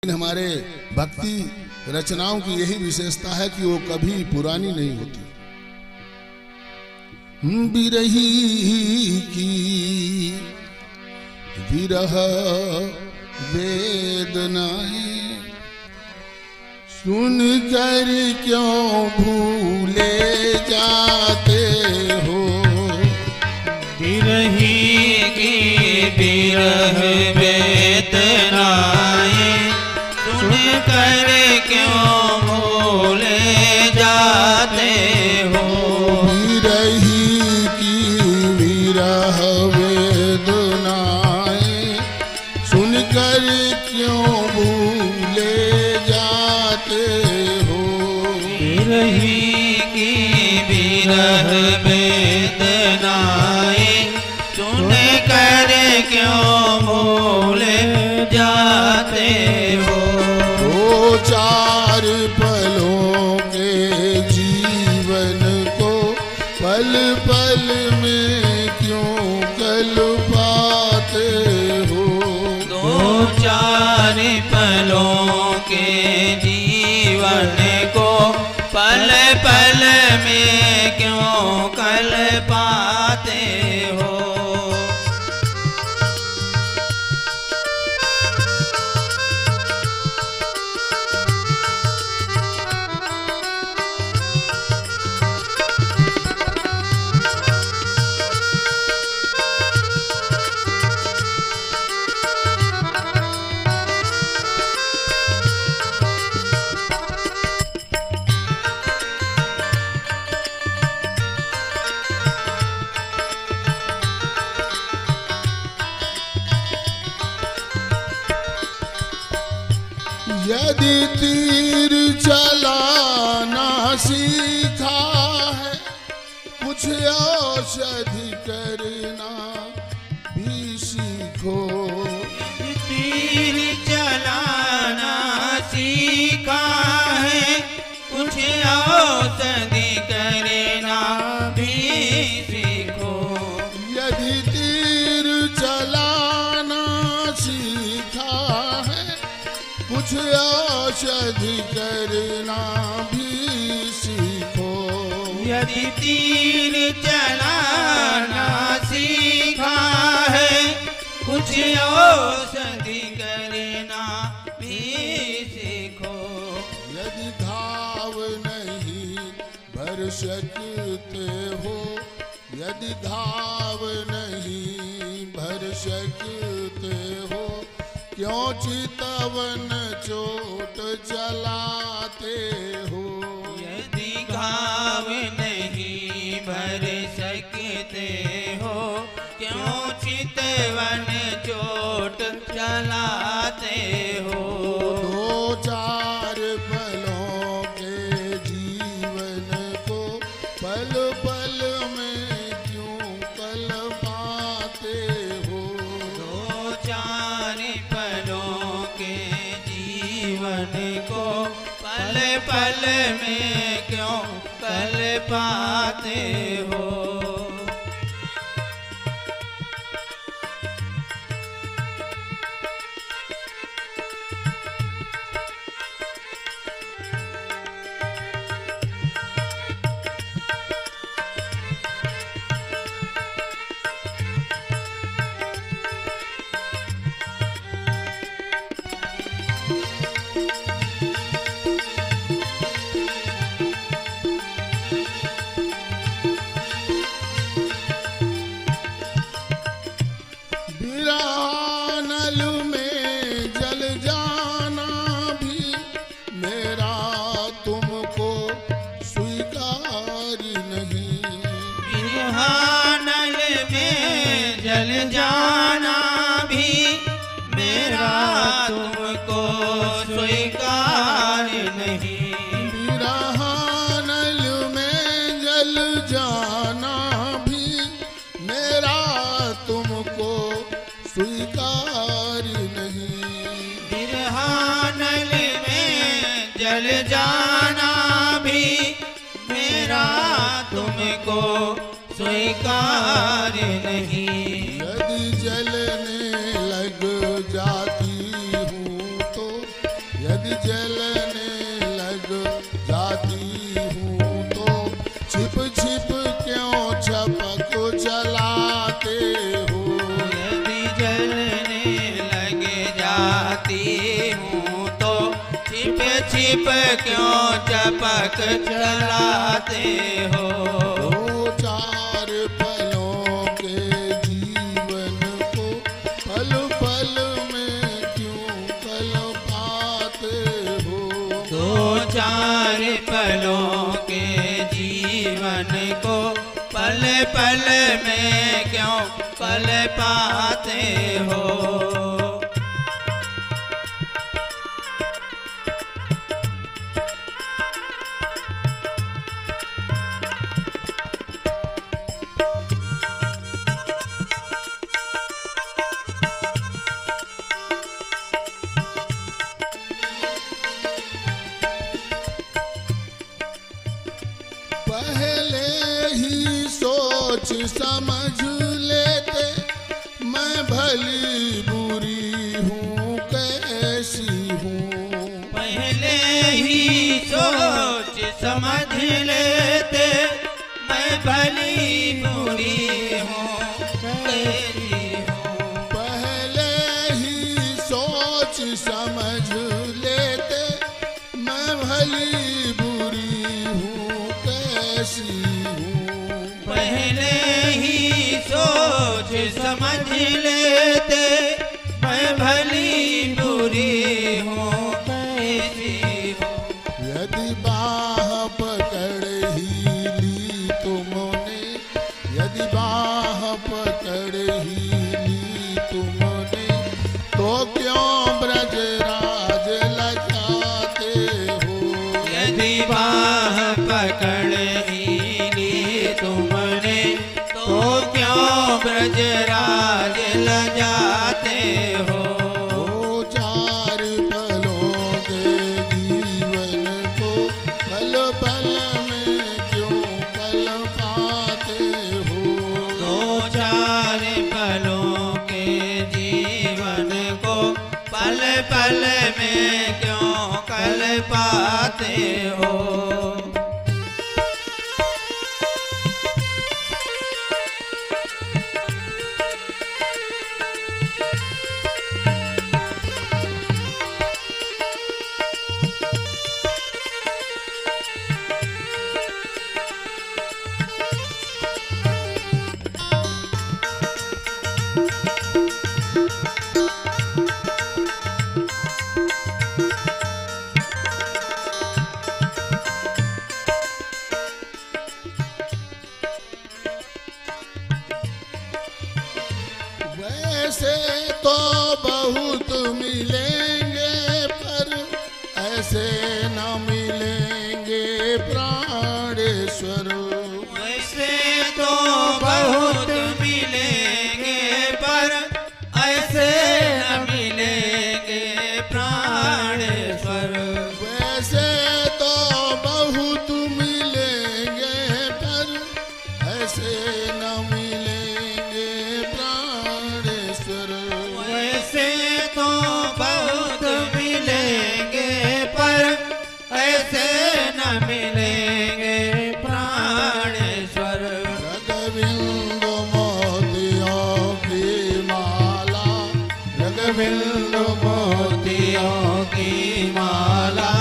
हमारे भक्ति रचनाओं की यही विशेषता है कि वो कभी पुरानी नहीं होती। बिरही की विरह वेदनाएं सुन कर क्यों भूले जाते हो। बिरही की विरह वेदनाएं सुन कर क्यों भूले जाते हो। बिरही की विरह वेदनाएं सुन कर क्यों भूले जाते हो। बिरही की विरह वेदनाएं सुन कर क्यों भूले जाते हो। दो चार पलों के जीवन को पल पल में क्यों कल पाते हो। दो चार पलों के जीवन को पल पल में क्यों कल पाते हो। यदि तीर चलाना सीखा है कुछ औषधि करना भी सीखो। तीर चलाना सीखा है कुछ औषधि करना भी सीखो। यदि तीर चलाना सीखा है कुछ औषधि करना भी सीखो। यदि तीर चलाना सीखा है कुछ औषधि करना भी सीखो। यदि घाव नहीं भर सकते हो। यदि घाव नहीं भर सकते हो क्यों चितवन चोट चलाते हो। यदि घाव नहीं भर सकते हो क्यों चितवन चोट चलाते हो। दो चार पलों के जीवन को पल पल में क्यों कल पाते हो। दो चार पलों के जीवन को पल पल में क्यों कल पाते हो। बिरहानल में जल जाना भी मेरा तुमको स्वीकार नहीं। बिरहानल में जल जाना भी मेरा तुमको स्वीकार नहीं। बिरहानल में जल जाना भी मेरा तुमको स्वीकार नहीं। बिरहानल में जल जाना भी मेरा तुमको स्वीकार नहीं। यदि जलने लग जाती हूँ तो यदि जलने लग जाती हूँ तो छिप छिप क्यों झपक चलाते हो। यदि जलने लग जाती हूँ तो छिप छिप क्यों झपक चलाते हो। दो चार पलों के जीवन को पल पल में क्यों कल पाते हो। दो चार पलों के जीवन को पल पल में क्यों पल पाते हो। पहले ही सोच समझ लेते मैं भली बुरी हूँ कैसी हूँ। पहले ही सोच समझ लेते मैं भली बुरी हूँ कैसी हूँ। पहले ही सोच समझ लेते मैं भली बुरी हूँ कैसी हूँ। पहले ही सोच समझ लेते मैं भली बुरी हूँ कैसी हूँ। यदि बाह पकड़ ही ली तुमने, यदि बाह पकड़ ही ली तुमने तो क्यों ब्रजराज लजाते हो। यदि बाह पकड़ ही ली तुमने तो क्यों ब्रजराज लजाते हो। दो चार पलों के जीवन को पल पल में क्यों कल पाते हो। दो चार पलों के जीवन को पल पल में क्यों कल पाते हो। वैसे तो बहुत मिलेंगे पर ऐसे न मिलेंगे प्राणेश्वर। वैसे तो बहुत मिलेंगे पर ऐसे न मिलेंगे प्राणेश्वर। वैसे तो बहुत मिलेंगे पर ऐसे न मिलेंगे प्राणेश्वर। वैसे तो बहुत मिलेंगे पर ऐसे न मिलेंगे प्राणेश्वर। रघुविंद मोतियों की माला, रघुविंद मोतियों की माला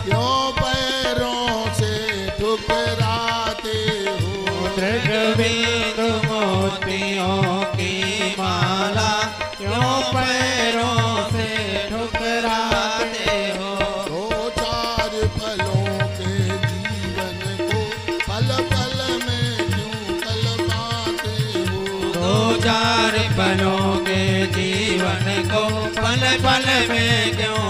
क्यों पैरों से ठुकराते हो। रघुविंद मोतियों की माला क्यों पैरों से ठुकराते हो। दो चार पलों के जीवन को पल पल में क्यों कल पाते हो। दो चार पलों के जीवन को पल पल में क्यों